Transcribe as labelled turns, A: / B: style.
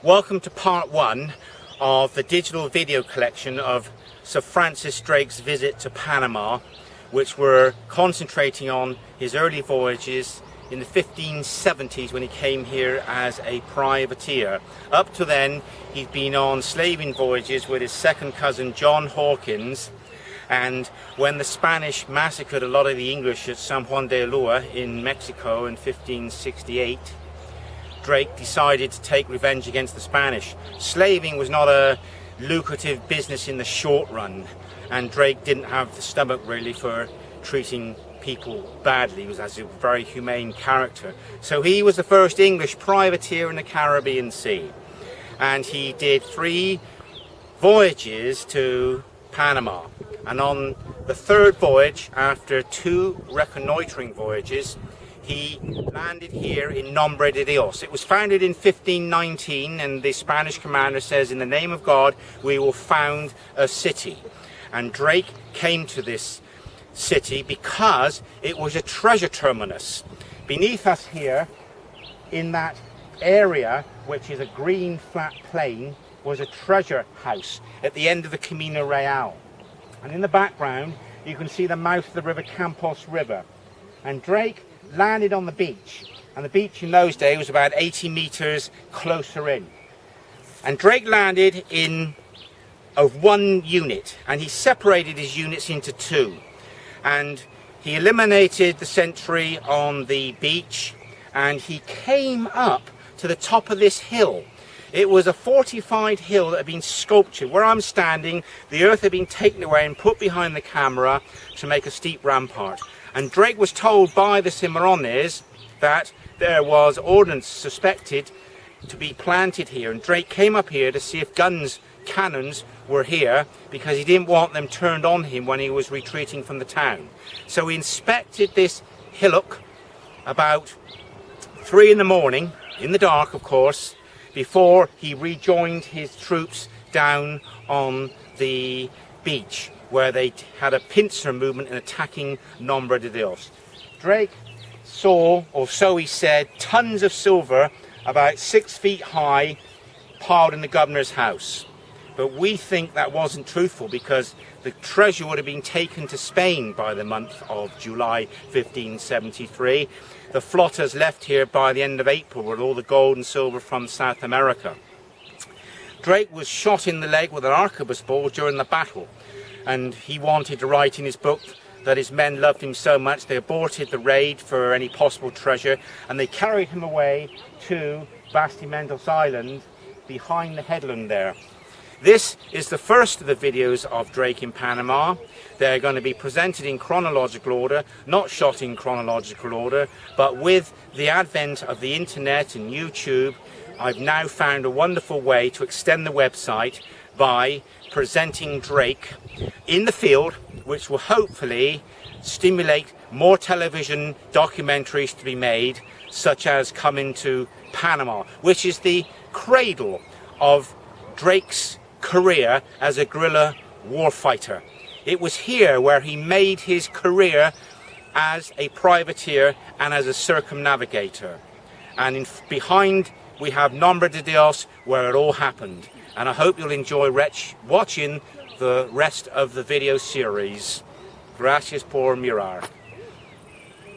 A: Welcome to part one of the digital video collection of Sir Francis Drake's visit to Panama, which we're concentrating on his early voyages in the 1570s when he came here as a privateer. Up to then, he'd been on slaving voyages with his second cousin John Hawkins, and when the Spanish massacred a lot of the English at San Juan de Ulua in Mexico in 1568, Drake decided to take revenge against the Spanish. Slaving was not a lucrative business in the short run, and Drake didn't have the stomach really for treating people badly. He was a very humane character. So he was the first English privateer in the Caribbean Sea, and he did 3 voyages to Panama. And on the 3rd voyage, after 2 reconnoitering voyages, he landed here in Nombre de Dios. It was founded in 1519, and the Spanish commander says, "In the name of God, we will found a city." And Drake came to this city because it was a treasure terminus. Beneath us here, in that area, which is a green flat plain, was a treasure house at the end of the Camino Real. And in the background, you can see the mouth of the river Campos River. And Drake landed on the beach, and the beach in those days was about 80 meters closer in. And Drake landed in of 1 unit, and he separated his units into 2. And he eliminated the sentry on the beach, and he came up to the top of this hill. It was a fortified hill that had been sculptured. Where I'm standing, the earth had been taken away and put behind the camera to make a steep rampart. And Drake was told by the Cimarrones that there was ordnance suspected to be planted here. And Drake came up here to see if cannons were here, because he didn't want them turned on him when he was retreating from the town. So he inspected this hillock about 3 in the morning, in the dark of course, before he rejoined his troops down on the beach, where they had a pincer movement in attacking Nombre de Dios. Drake saw, or so he said, tons of silver about 6 feet high piled in the governor's house. But we think that wasn't truthful, because the treasure would have been taken to Spain by the month of July 1573. The flotters left here by the end of April with all the gold and silver from South America. Drake was shot in the leg with an arquebus ball during the battle, and he wanted to write in his book that his men loved him so much they aborted the raid for any possible treasure, and they carried him away to Bastimentos Island behind the headland there. This is the first of the videos of Drake in Panama. They're going to be presented in chronological order, not shot in chronological order, but with the advent of the internet and YouTube, I've now found a wonderful way to extend the website by presenting Drake in the field, which will hopefully stimulate more television documentaries to be made, such as Coming to Panama, which is the cradle of Drake's career as a guerrilla warfighter. It was here where he made his career as a privateer and as a circumnavigator. And behind we have Nombre de Dios, where it all happened. And I hope you'll enjoy watching the rest of the video series. Gracias por mirar.